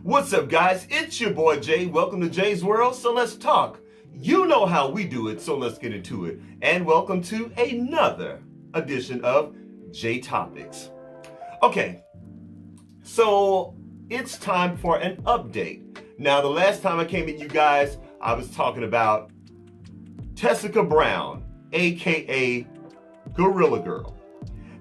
What's up, guys? It's your boy Jay. Welcome to Jay's World. So let's talk. You know how we do it, so let's get into it. And welcome to another edition of J Topics. Okay, so it's time for an update. Now, the last time I came at you guys, I was talking about Tessica Brown, aka Gorilla Girl.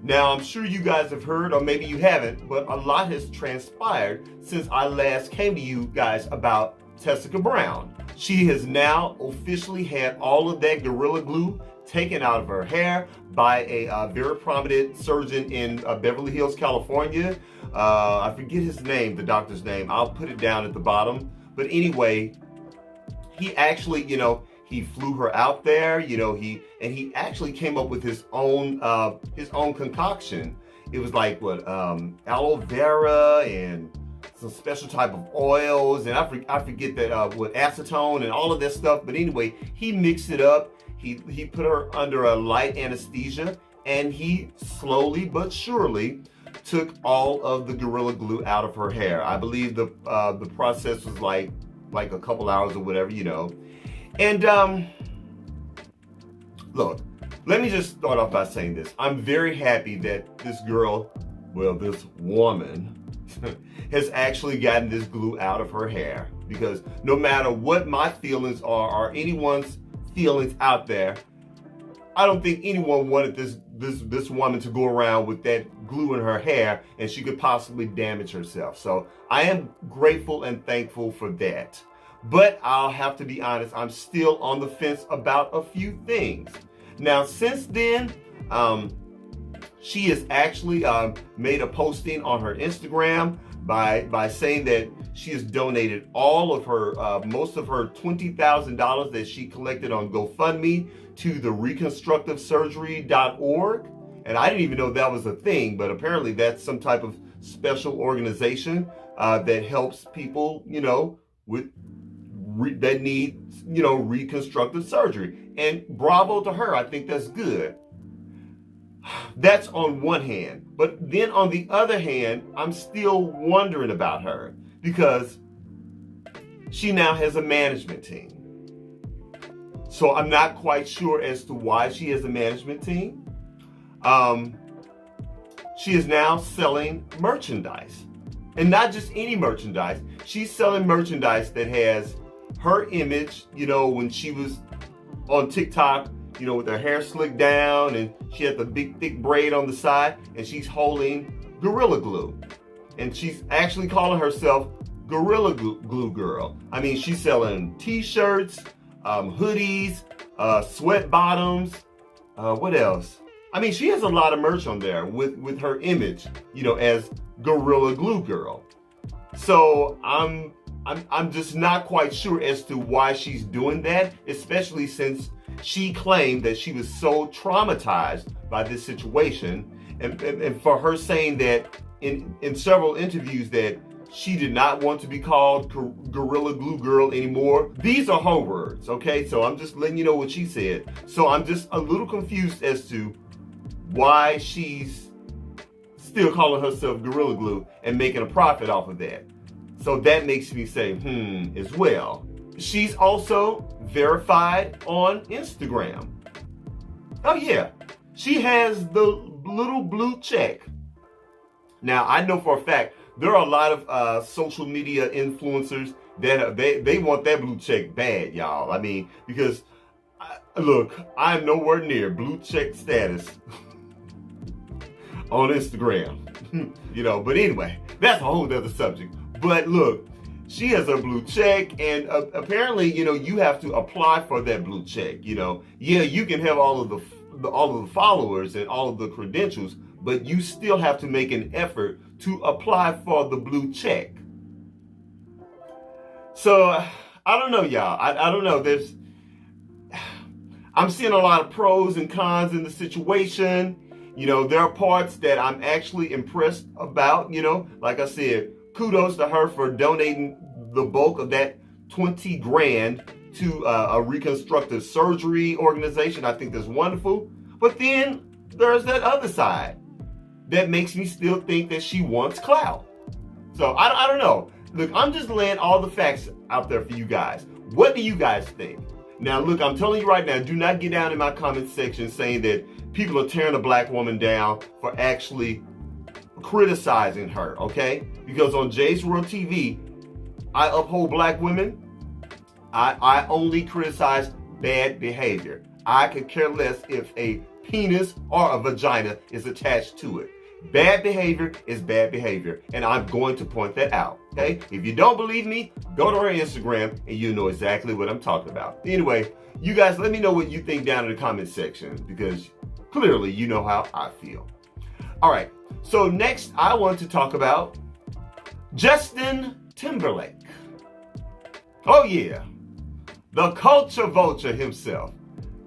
Now, I'm sure you guys have heard, or maybe you haven't, but a lot has transpired since I last came to you guys about Tessica Brown. She has now officially had all of that Gorilla Glue taken out of her hair by a very prominent surgeon in Beverly Hills, California. I forget his name, the doctor's name. I'll put it down at the bottom. But anyway, he actually, he flew her out there, he actually came up with his own concoction. It was like aloe vera and some special type of oils, and I forget that with acetone and all of that stuff. But anyway, he mixed it up. He put her under a light anesthesia, and he slowly but surely took all of the Gorilla Glue out of her hair. I believe the process was like a couple hours or whatever, And look, let me just start off by saying this. I'm very happy that this woman has actually gotten this glue out of her hair, because no matter what my feelings are or anyone's feelings out there, I don't think anyone wanted this woman to go around with that glue in her hair and she could possibly damage herself. So I am grateful and thankful for that. But I'll have to be honest, I'm still on the fence about a few things. Now, since then, she has actually made a posting on her Instagram by saying that she has donated all of her, most of her $20,000 that she collected on GoFundMe to the reconstructivesurgery.org. And I didn't even know that was a thing, but apparently that's some type of special organization that helps people, with that need, reconstructive surgery. And bravo to her. I think that's good. That's on one hand. But then on the other hand, I'm still wondering about her, because she now has a management team. So I'm not quite sure as to why she has a management team. She is now selling merchandise, and not just any merchandise. She's selling merchandise that has her image, when she was on TikTok, with her hair slicked down, and she had the big thick braid on the side, and she's holding Gorilla Glue. And she's actually calling herself Gorilla Glue Girl. I mean, she's selling t-shirts, hoodies, sweat bottoms, what else? I mean, she has a lot of merch on there with her image, as Gorilla Glue Girl. So I'm just not quite sure as to why she's doing that, especially since she claimed that she was so traumatized by this situation, and for her saying that in several interviews that she did not want to be called Gorilla Glue Girl anymore. These are her words, okay? So I'm just letting you know what she said. So I'm just a little confused as to why she's still calling herself Gorilla Glue and making a profit off of that. So that makes me say, as well. She's also verified on Instagram. Oh yeah, she has the little blue check. Now, I know for a fact there are a lot of social media influencers that they want that blue check bad, y'all. I mean, because look, I'm nowhere near blue check status on Instagram, But anyway, that's a whole other subject. But look, she has a blue check, and apparently, you have to apply for that blue check. Yeah, you can have all of the followers and all of the credentials, but you still have to make an effort to apply for the blue check. So I don't know, y'all. I don't know. I'm seeing a lot of pros and cons in the situation. There are parts that I'm actually impressed about. Like I said, kudos to her for donating the bulk of that 20 grand to a reconstructive surgery organization. I think that's wonderful. But then there's that other side that makes me still think that she wants clout. So I don't know. look, I'm just laying all the facts out there for you guys. What do you guys think? Now, look, I'm telling you right now, do not get down in my comment section saying that people are tearing a black woman down for actually criticizing her, okay? Because on Jay's World TV, I uphold black women. I only criticize bad behavior. I could care less if a penis or a vagina is attached to it. Bad behavior is bad behavior, and I'm going to point that out, okay? If you don't believe me, go to our Instagram and you'll know exactly what I'm talking about. Anyway, you guys, let me know what you think down in the comment section, because clearly you know how I feel. All right, so next I want to talk about Justin Timberlake. Oh yeah, the culture vulture himself,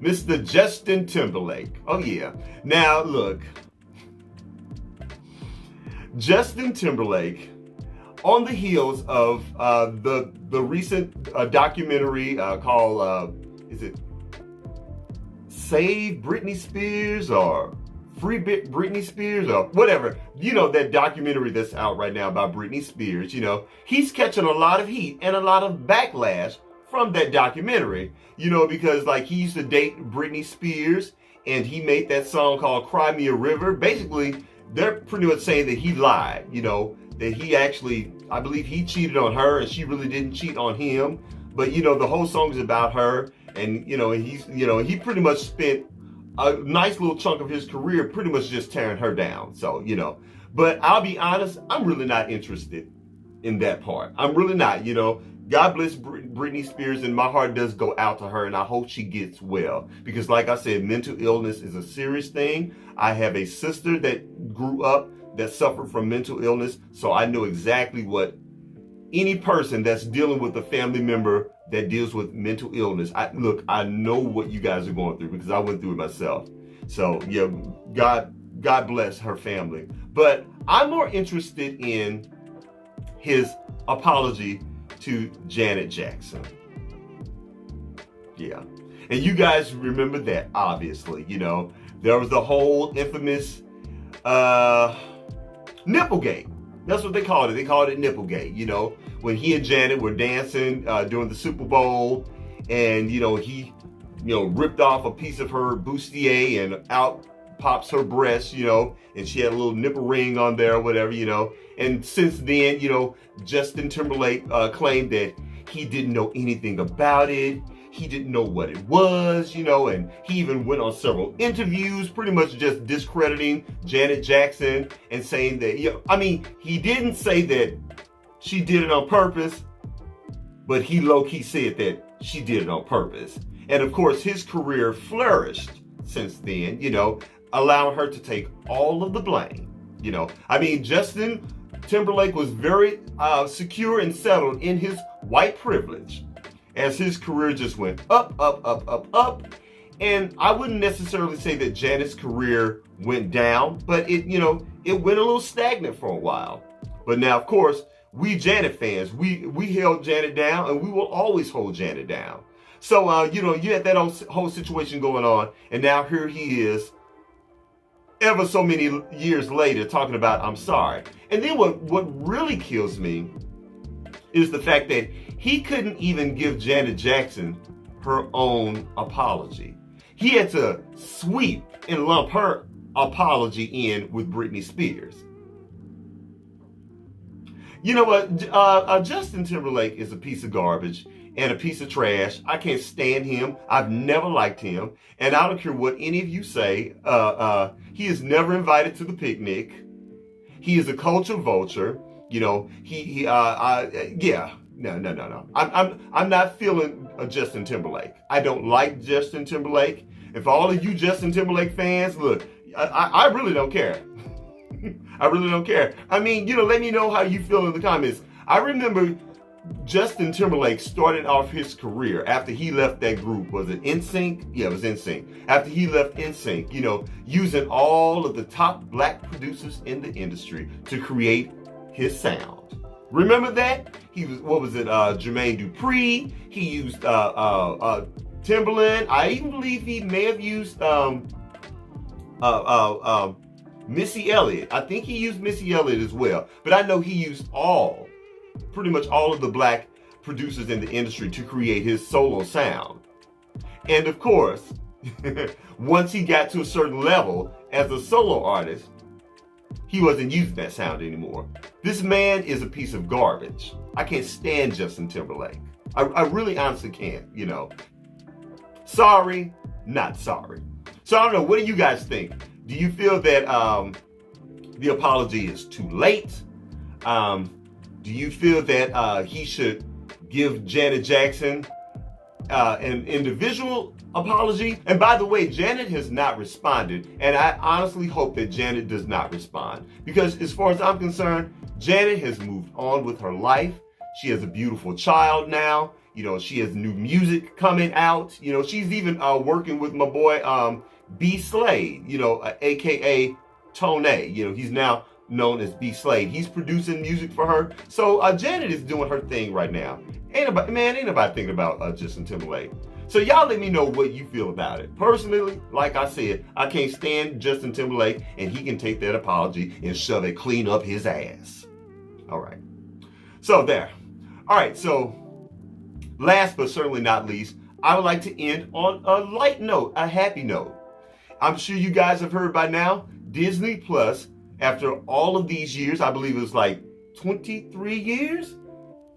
Mr. Justin Timberlake. Oh yeah. Now look, Justin Timberlake, on the heels of the recent documentary called is it Save Britney Spears or Free Britney Spears or whatever, you know, that documentary that's out right now about Britney Spears, you know, he's catching a lot of heat and a lot of backlash from that documentary, you know, because like he used to date Britney Spears and he made that song called Cry Me a River. Basically, they're pretty much saying that he lied, you know, that he actually, I believe he cheated on her and she really didn't cheat on him. But, you know, the whole song is about her, and, you know, he pretty much spent a nice little chunk of his career pretty much just tearing her down. So, you know, but I'll be honest, I'm really not interested in that part. I'm really not, you know. God bless Britney Spears, and my heart does go out to her, and I hope she gets well. Because like I said, mental illness is a serious thing. I have a sister that grew up that suffered from mental illness, so I know exactly what any person that's dealing with a family member that deals with mental illness, I know what you guys are going through because I went through it myself. So yeah, God bless her family. But I'm more interested in his apology to Janet Jackson. Yeah. And you guys remember that, obviously, you know. There was the whole infamous Nipplegate. That's what they called it. They called it Nipplegate, you know, when he and Janet were dancing during the Super Bowl, and, you know, he, you know, ripped off a piece of her bustier and out pops her breast, you know, and she had a little nipple ring on there or whatever, you know. And since then, you know, Justin Timberlake claimed that he didn't know anything about it. He didn't know what it was, you know, and he even went on several interviews pretty much just discrediting Janet Jackson and saying that, you know, I mean, he didn't say that she did it on purpose, but he low-key said that she did it on purpose. And of course, his career flourished since then, you know, allowing her to take all of the blame, you know. I mean, Justin Timberlake was very secure and settled in his white privilege as his career just went up, up, up, up, up. And I wouldn't necessarily say that Janet's career went down, but it, you know, it went a little stagnant for a while. But now, of course, we Janet fans, we held Janet down, and we will always hold Janet down. So, you know, you had that whole situation going on, and now here he is, ever so many years later, talking about, I'm sorry. And then what really kills me is the fact that he couldn't even give Janet Jackson her own apology. He had to sweep and lump her apology in with Britney Spears. You know what? Justin Timberlake is a piece of garbage and a piece of trash. I can't stand him. I've never liked him. And I don't care what any of you say. He is never invited to the picnic. He is a culture vulture. You know, yeah. No. I'm not feeling a Justin Timberlake. I don't like Justin Timberlake. And for all of you Justin Timberlake fans, look, I really don't care. I really don't care. I mean, you know, let me know how you feel in the comments. I remember Justin Timberlake started off his career after he left that group. Was it NSYNC? Yeah, it was NSYNC. After he left NSYNC, you know, using all of the top black producers in the industry to create his sound. Remember that? He was, what was it, Jermaine Dupri. He used Timberland. I even believe he may have used Missy Elliott. I think he used Missy Elliott as well. But I know he used all pretty much all of the black producers in the industry to create his solo sound. And of course, once he got to a certain level as a solo artist, he wasn't using that sound anymore. This man is a piece of garbage. I can't stand Justin Timberlake. I really honestly can't, you know. Sorry, not sorry. So I don't know, what do you guys think? Do you feel that the apology is too late? Do you feel that he should give Janet Jackson an individual apology? And by the way, Janet has not responded, and I honestly hope that Janet does not respond, because as far as I'm concerned, Janet has moved on with her life. She has a beautiful child now. You know, she has new music coming out. You know, she's even working with my boy B Slade, you know, aka Tone. You know, he's now known as B Slade. He's producing music for her. So Janet is doing her thing right now. Ain't nobody thinking about Justin Timberlake. So y'all let me know what you feel about it. Personally, like I said, I can't stand Justin Timberlake, and he can take that apology and shove it clean up his ass. All right. So there. All right. So last but certainly not least, I would like to end on a light note, a happy note. I'm sure you guys have heard by now, Disney Plus, after all of these years, I believe it was like 23 years,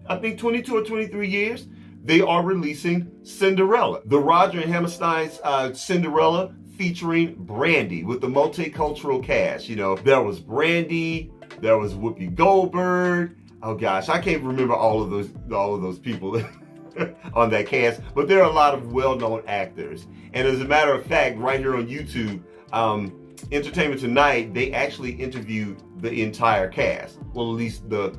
I think 22 or 23 years, they are releasing Cinderella. The Roger and Hammerstein's Cinderella featuring Brandy with the multicultural cast. You know, there was Brandy, there was Whoopi Goldberg. Oh gosh, I can't remember all of those people on that cast, but there are a lot of well-known actors. And as a matter of fact, right here on YouTube, Entertainment Tonight, they actually interviewed the entire cast. Well, at least the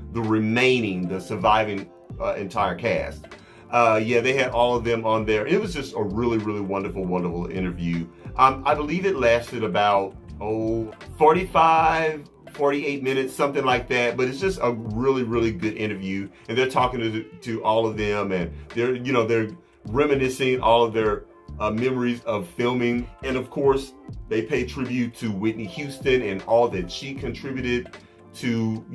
surviving entire cast. Yeah, they had all of them on there. It was just a really, really wonderful interview. I believe it lasted about 45, 48 minutes, something like that. But it's just a really, really good interview. And they're talking to all of them, and they're reminiscing all of their memories of filming. And of course, they pay tribute to Whitney Houston and all that she contributed to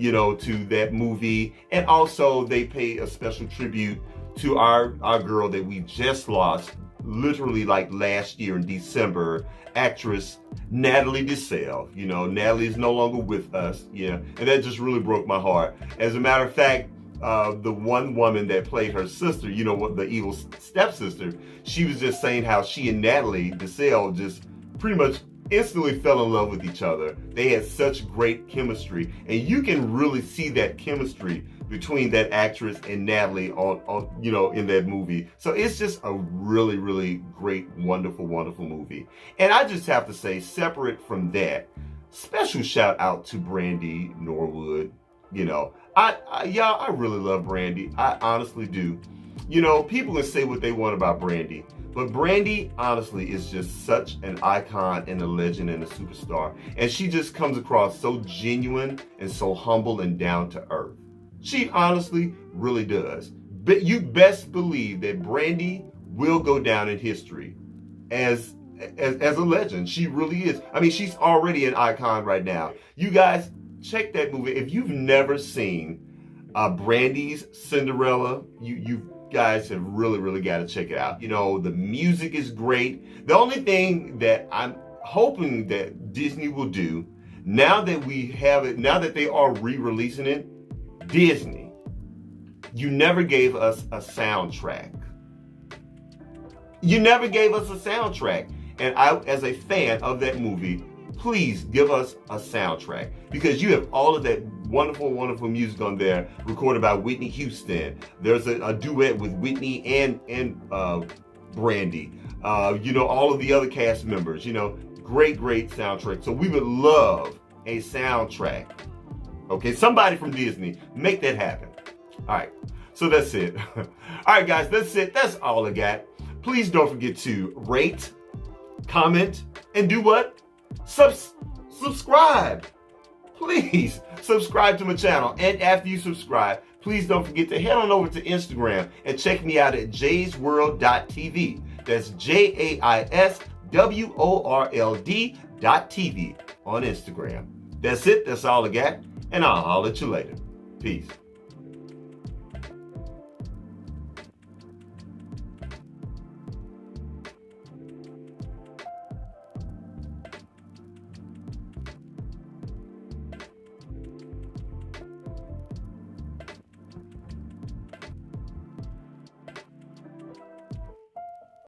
that movie. And also they pay a special tribute to our girl that we just lost literally like last year in December, actress Natalie Desselle. You know, Natalie is no longer with us. Yeah, and that just really broke my heart. As a matter of fact, the one woman that played her sister, you know, what, the evil stepsister, she was just saying how she and Natalie Desselle just pretty much instantly fell in love with each other. They had such great chemistry, and you can really see that chemistry between that actress and Natalie on in that movie. So it's just a really, really great, wonderful movie. And I just have to say, separate from that, special shout out to Brandy Norwood. You know, I really love Brandy. I honestly do. You know, people can say what they want about Brandy, but Brandy, honestly, is just such an icon and a legend and a superstar. And she just comes across so genuine and so humble and down to earth. She honestly really does. But you best believe that Brandy will go down in history as a legend. She really is. I mean, she's already an icon right now. You guys, check that movie. If you've never seen Brandy's Cinderella, you guys have really got to check it out. You know, the music is great. The only thing that I'm hoping that Disney will do, now that we have it, now that they are re-releasing it, Disney, you never gave us a soundtrack. You never gave us a soundtrack. And I, as a fan of that movie, please give us a soundtrack, because you have all of that wonderful music on there recorded by Whitney Houston. There's a duet with Whitney and Brandy. You know, all of the other cast members, you know, great soundtrack. So we would love a soundtrack. Okay, somebody from Disney, make that happen. All right, so that's it. All right, guys, that's it. That's all I got. Please don't forget to rate, comment, and do what? Subscribe. Please subscribe to my channel. And after you subscribe, please don't forget to head on over to Instagram and check me out at jaysworld.tv. That's JAISWORLD.tv on Instagram. That's it. That's all I got. And I'll holler at you later. Peace.